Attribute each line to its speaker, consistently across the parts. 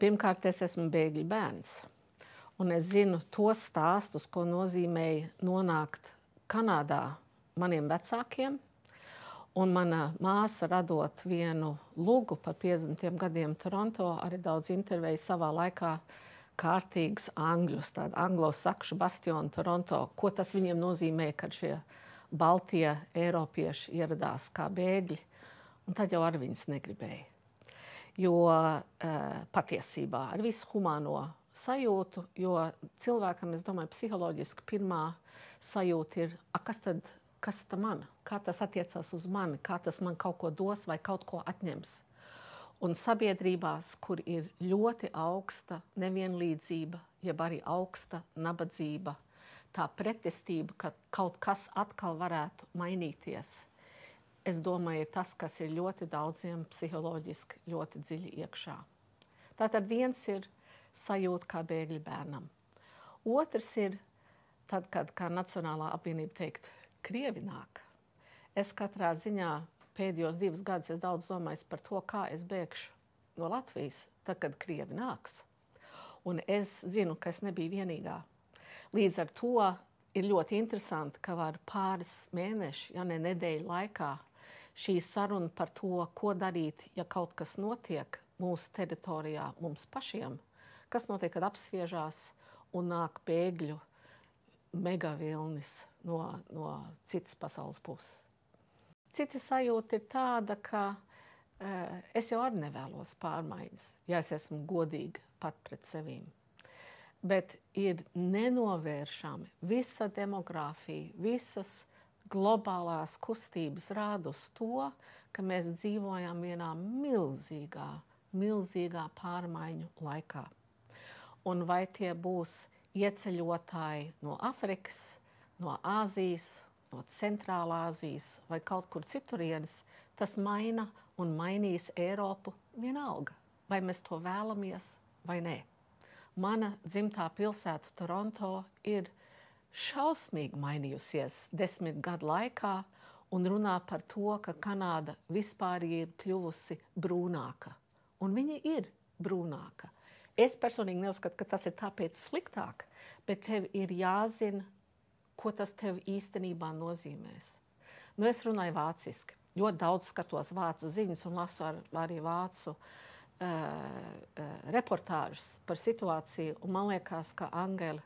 Speaker 1: Pirmkārt, es esmu bēgļu bērns. Un es zinu tos stāstus, ko nozīmēja nonākt Kanādā maniem vecākiem. Un mana māsa, radot vienu lugu par 50 gadiem Toronto, arī daudz intervēja savā laikā kārtīgus angļus, tādu anglosakšu bastionu Toronto, ko tas viņiem nozīmē, kad šie baltie eiropieši ieradās kā bēgļi. Un tad jau arī viņas negribēja. Jo patiesībā ar visu humāno sajūtu, jo cilvēkam, es domāju, psiholoģiski pirmā sajūta ir, kas ta man? Kā tas attiecās uz mani? Kā tas man kaut ko dos vai kaut ko atņems? Un sabiedrībās, kur ir ļoti augsta nevienlīdzība, jeb arī augsta nabadzība, tā pretestība, ka kaut kas atkal varētu mainīties, es domāju, ir tas, kas ir ļoti daudziem psiholoģiski ļoti dziļi iekšā. Tātad viens ir sajūta kā bēgļu bērnam. Otrs ir tad, kad, kā Nacionālā apvienība teikt, Krievi nāk. Es katrā ziņā pēdējos 2 gadus es daudz domāju par to, kā es bēgšu no Latvijas, tad, kad Krievi nāks. Un es zinu, ka es nebiju vienīgā. Līdz ar to ir ļoti interesanti, ka var pāris mēneši, ja ne nedēļu laikā, šī saruna par to, ko darīt, ja kaut kas notiek mūsu teritorijā mums pašiem, kas notiek, kad apsviežās un nāk bēgļu megavilnis no citas pasaules puses. Cita sajūta ir tāda, ka es jau arī nevēlos pārmaiņas, ja es esmu godīga pat pret sevīm. Bet ir nenovēršami visa demogrāfija, visas globālās kustības rāda uz to, ka mēs dzīvojam vienā milzīgā pārmaiņu laikā. Un vai tie būs ieceļotāji no Afrikas, no Āzijas, no Centrālā Āzijas vai kaut kur citurienes, tas maina un mainīs Eiropu vienalga, vai mēs to vēlamies vai nē. Mana dzimtā pilsēta Toronto ir šausmīgi mainījusies 10 gadu laikā un runā par to, ka Kanāda vispār ir kļuvusi brūnāka. Un viņa ir brūnāka. Es personīgi neuzskatu, ka tas ir tāpēc sliktāk, bet tev ir jāzina, ko tas tev īstenībā nozīmēs. Nu, es runāju vāciski. Ļoti daudz skatos vācu ziņas un lasu arī vācu reportāžas par situāciju. Un man liekas, ka Angela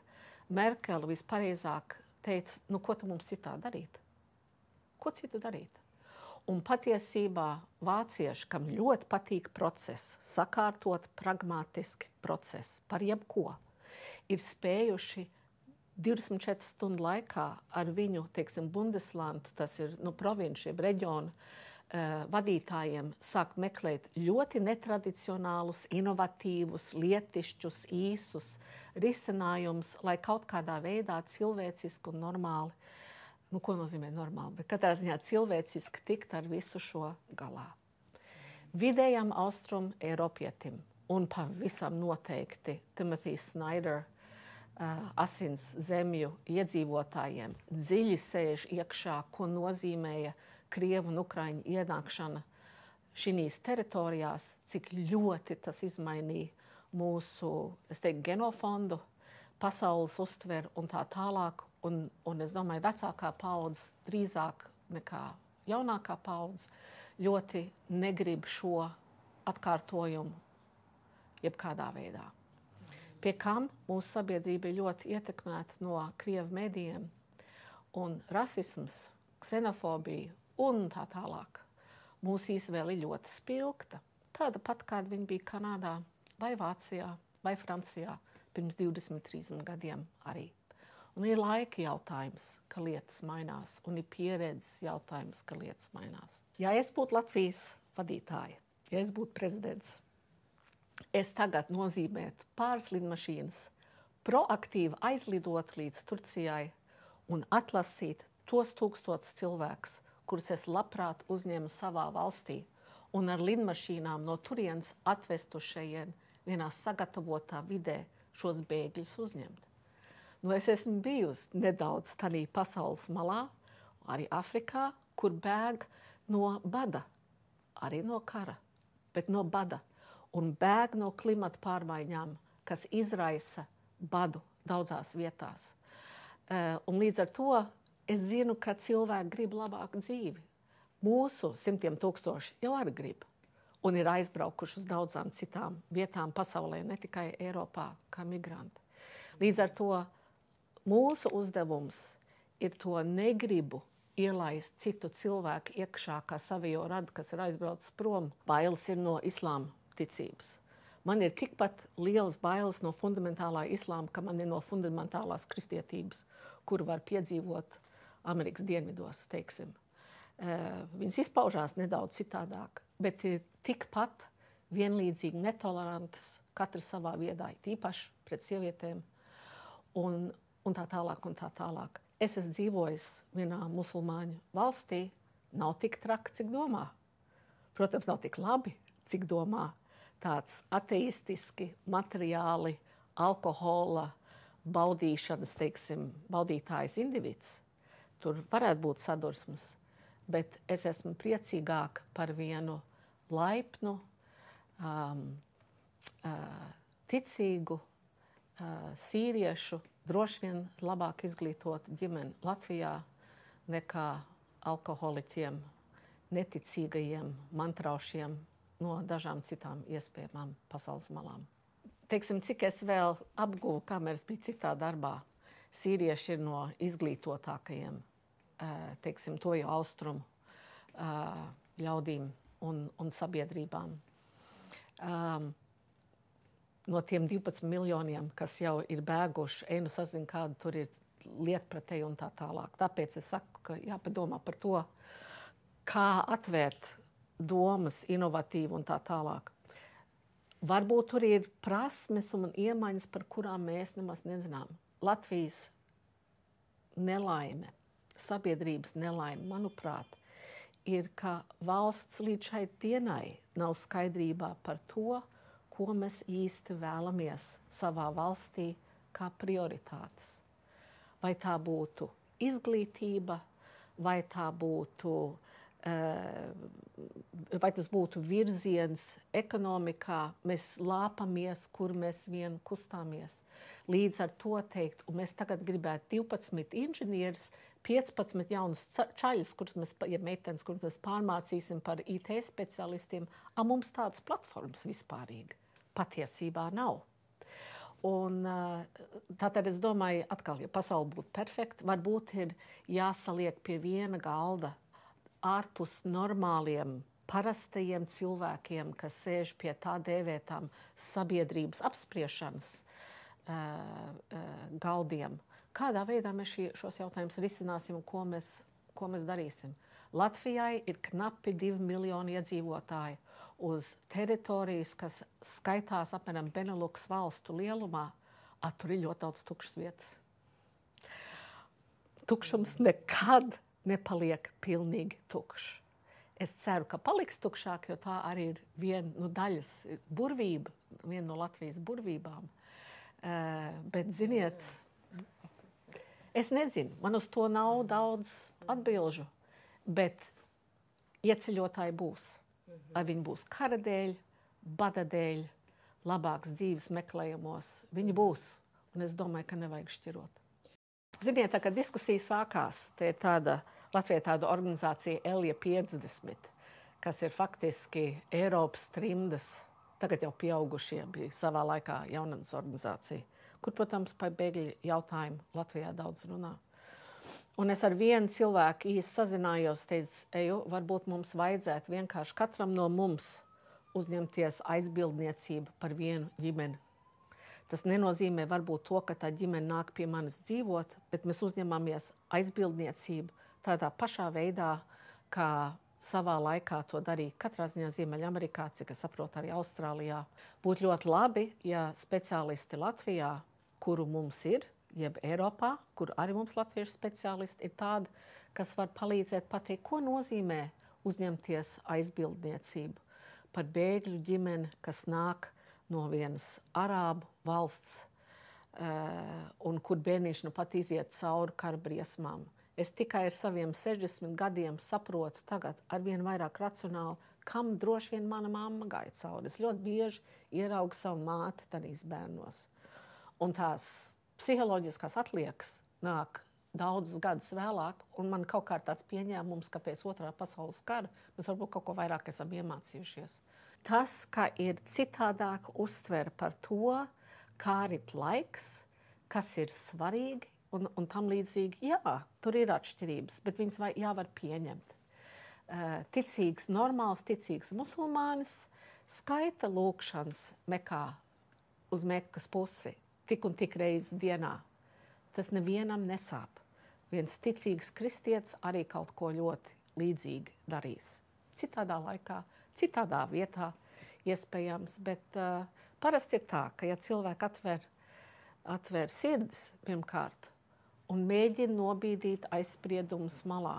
Speaker 1: Merkele vispareizāk teica, nu, ko tu mums citā darīt? Ko citu darīt? Un patiesībā vācieši, kam ļoti patīk process, sakārtot pragmatiski process par jebko, ir spējuši 24 stundu laikā ar viņu, teiksim, Bundeslandu, tas ir provinču, reģionu vadītājiem, sākt meklēt ļoti netradicionālus, inovatīvus, lietišķus, īsus risinājumus, lai kaut kādā veidā cilvēciski un normāli, ko nozīmē normāli, bet katrā ziņā cilvēciski tikt ar visu šo galā. Vidējam austrumu Eiropietim un pavisam noteikti Timothy Snyder asins zemju iedzīvotājiem dziļi sēž iekšā, ko nozīmēja Krievu un Ukraiņu ienākšana šīs teritorijās, cik ļoti tas izmainīja mūsu, es teiktu, genofondu, pasaules uztveru un tā tālāk. Un es domāju, vecākā paudze drīzāk nekā jaunākā paudze ļoti negrib šo atkārtojumu jebkādā veidā. Pie kam mūsu sabiedrība ir ļoti ietekmēta no Krievu medijiem un rasisms, ksenofobija un tā tālāk. Mūsu izvēle ir ļoti spilgta, tāda pat, kāda viņa bija Kanādā vai Vācijā vai Francijā pirms 20-30 gadiem arī. Un ir laika jautājums, ka lietas mainās, un ir pieredzes jautājums, ka lietas mainās. Ja es būtu Latvijas vadītāja, ja es būtu prezidents, es tagad nozīmētu pāris lidmašīnas, proaktīvi aizlidotu līdz Turcijai un atlasītu tos 1000 cilvēkus, kurus es labprāt uzņemu savā valstī, un ar lidmašīnām no turienes atvestu šajien vienā sagatavotā vidē šos bēgļus uzņemt. Nu, es esmu bijusi nedaudz tādā pasaules malā, arī Afrikā, kur bēg no bada, arī no kara, bet no bada. un bēg no klimata pārmaiņām, kas izraisa badu daudzās vietās. Un līdz ar to es zinu, ka cilvēki grib labāku dzīvi. Mūsu 100 000 jau arī grib un ir aizbraukuši uz daudzām citām vietām pasaulē, ne tikai Eiropā, kā migranti. Līdz ar to mūsu uzdevums ir to negribu ielaist citu cilvēku iekšā, kā savijo radu, kas ir aizbraucis prom. Bailes ir no islāma ticības. Man ir tikpat lielas bailes no fundamentālā islāma, ka man ir no fundamentālās kristietības, kuru var piedzīvot Amerikas dienvidos, teiksim. Viņas izpaužās nedaudz citādāk, bet ir tikpat vienlīdzīgi netolerantas, katra savā viedā, tīpaši pret sievietēm un tā tālāk un tā tālāk. Es esmu dzīvojis vienā musulmaņu valstī, nav tik traki, cik domā. Protams, nav tik labi, cik domā. Tāds ateistiski, materiāli, alkohola baudīšanas, teiksim, baudītājs individs. Tur varētu būt sadursmes, bet es esmu priecīgāka par vienu laipnu, ticīgu, sīriešu, droši vien labāk izglītotu ģimeni Latvijā nekā alkoholiķiem, neticīgajiem, mantraušiem no dažām citām iespējamām pasaules malām. Teiksim, cik es vēl apguvu, kamēr es biju citā darbā. Sīrieši ir no izglītotākajiem, teiksim, toju austrumu ļaudīm un sabiedrībām. No tiem 12 miljoniem, kas jau ir bēguši, nu sazinu, kāda tur ir lietpratēji un tā tālāk. Tāpēc es saku, ka jāpadomā par to, kā atvērt domas, inovatīvi un tā tālāk. Varbūt tur ir prasmes un iemaņas, par kurām mēs nemaz nezinām. Latvijas nelaime, sabiedrības nelaime, manuprāt, ir, ka valsts līdz šai dienai nav skaidrībā par to, ko mēs īsti vēlamies savā valstī kā prioritātes. Vai tā būtu izglītība, vai tā būtu, vai tas būtu virziens ekonomikā, mēs lāpamies, kur mēs vien kustāmies. Līdz ar to teikt, un mēs tagad gribētu 12 inženierus, 15 jaunus čaļus, meitenes, kurus mēs pārmācīsim par IT specialistiem, mums tādas platformas vispārīgi patiesībā nav. Un tātad es domāju, atkal, ja pasaule būtu perfekta, varbūt ir jāsaliek pie viena galda ārpus normāliem, parastajiem cilvēkiem, kas sēž pie tā dēvētām sabiedrības apspriešanas galdiem. Kādā veidā mēs šos jautājumus risināsim un ko mēs darīsim? Latvijai ir knapi 2 miljoni iedzīvotāji uz teritorijas, kas skaitās apmēram Benelux valstu lielumā. Tur ir ļoti daudz tukšas vietas. Tukšums nekad nepaliek pilnīgi tukšs. Es ceru, ka paliks tukšāk, jo tā arī ir viena no daļas burvība, viena no Latvijas burvībām. Bet, ziniet, es nezinu, man uz to nav daudz atbilžu, bet ieceļotāji būs. Vai viņi būs kara dēļ, bada dēļ, labākas dzīves meklējumos, viņi būs. Un es domāju, ka nevajag šķirot. Ziniet, tā, kad diskusija sākās, te ir Latvijā tāda organizācija Elija 50, kas ir faktiski Eiropas trimdas, tagad jau pieaugušie bija savā laikā jaunatnes organizācija, kur, protams, par bēgļu jautājumu Latvijā daudz runā. Un es ar vienu cilvēku īsti sazinājos, teicu, varbūt mums vajadzētu vienkārši katram no mums uzņemties aizbildniecību par vienu ģimeni. Tas nenozīmē varbūt to, ka tā ģimene nāk pie manis dzīvot, bet mēs uzņemamies aizbildniecību tādā pašā veidā, kā savā laikā to darīja katrā ziņā Ziemeļamerikā, cik es saprotu arī Austrālijā. Būtu ļoti labi, ja speciālisti Latvijā, kuru mums ir, jeb Eiropā, kur arī mums latviešu speciālisti ir tādi, kas var palīdzēt pateikt, ko nozīmē uzņemties aizbildniecību par bēgļu ģimeni, kas nāk no vienas arābu valsts un kur bērniņš nu pat iziet cauri kara briesmām. Es tikai ar saviem 60 gadiem saprotu tagad arvien vairāk racionāli, kam droši vien mana mamma gāja cauri. Es ļoti bieži ieraugu savu māti tādīs bērnos. Un tās psiholoģiskās atliekas nāk daudzus gadus vēlāk, un man kaut kā tāds pieņēmums, ka pēc otrā pasaules kara mēs varbūt kaut ko vairāk esam iemācījušies. Tas, ka ir citādāk uztvere par to, kā rit laiks, kas ir svarīgi un tam līdzīgi, jā, tur ir atšķirības, bet viņas jāvar pieņemt. Ticīgs, normāls, ticīgs musulmānis skaita lūkšanas Mekā uz Mekas pusi tik un tik reizes dienā. Tas nevienam nesāp. Viens ticīgs kristietis arī kaut ko ļoti līdzīgi darīs. Citādā laikā, citādā vietā iespējams, bet parasti ir tā, ka ja cilvēki atver sirdis pirmkārt un mēģina nobīdīt aizspriedumus malā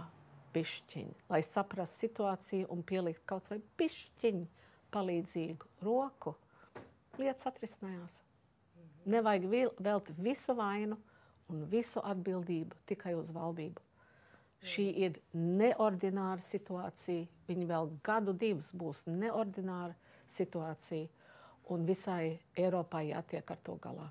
Speaker 1: bišķiņ, lai saprastu situāciju un pielikt kaut vai bišķiņ palīdzīgu roku, lietas atrisinājās. Nevajag velt visu vainu un visu atbildību tikai uz valdību. Šī ir neordināra situācija, viņa vēl gadu divus būs neordināra situācija, un visai Eiropai jātiek ar to galā.